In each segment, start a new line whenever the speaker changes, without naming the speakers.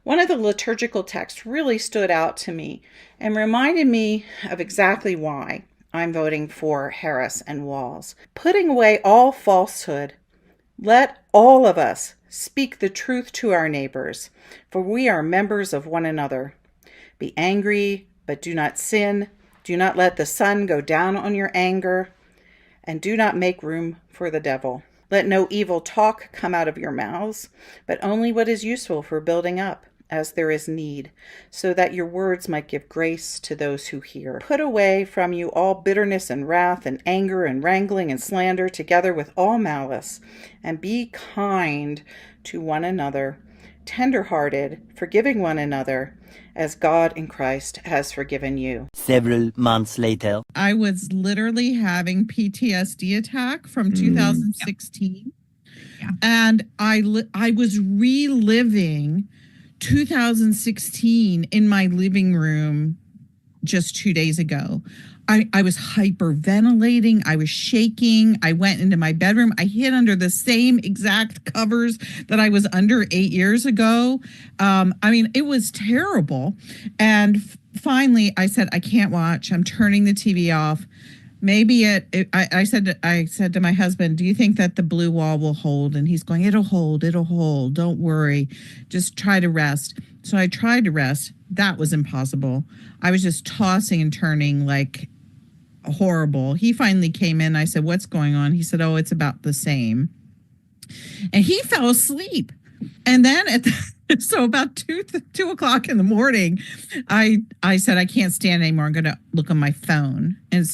One of the liturgical texts really stood out to me and reminded me of exactly why I'm voting for Harris and Walz. Putting away all falsehood, let all of us speak the truth to our neighbors, for we are members of one another. Be angry, but do not sin. Do not let the sun go down on your anger, and do not make room for the devil. Let no evil talk come out of your mouths, but only what is useful for building up, as there is need, so that your words might give grace to those who hear. Put away from you all bitterness and wrath and anger and wrangling and slander, together with all malice, and be kind to one another, tender-hearted, forgiving one another, as God in Christ has forgiven you.
Several months later,
I was literally having PTSD attack from 2016.
Yeah.
And I was reliving 2016 in my living room just 2 days ago. I was hyperventilating. I was shaking. I went into my bedroom. I hid under the same exact covers that I was under 8 years ago. It was terrible. And finally, I said, I can't watch. I'm turning the TV off. Maybe I said to my husband, do you think that the blue wall will hold? And he's going, it'll hold. Don't worry. Just try to rest. So I tried to rest. That was impossible. I was just tossing and turning like horrible. He finally came in. I said, what's going on? He said, oh, it's about the same. And he fell asleep. And then so about 2 o'clock in the morning, I said, I can't stand anymore. I'm going to look on my phone. And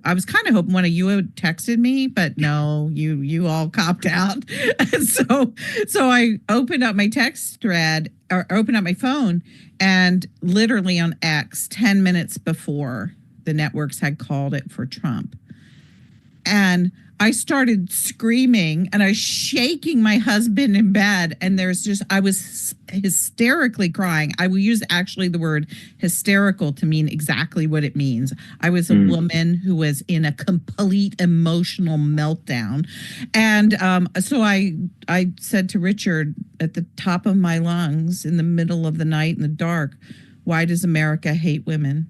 I was kind of hoping one of you had texted me, but no, you all copped out. And so I opened up my text thread, or opened up my phone, and literally on X, 10 minutes before, the networks had called it for Trump. And I started screaming, and I was shaking my husband in bed. And I was hysterically crying. I will use actually the word hysterical to mean exactly what it means. I was a woman who was in a complete emotional meltdown. And so I said to Richard at the top of my lungs in the middle of the night in the dark, why does America hate women?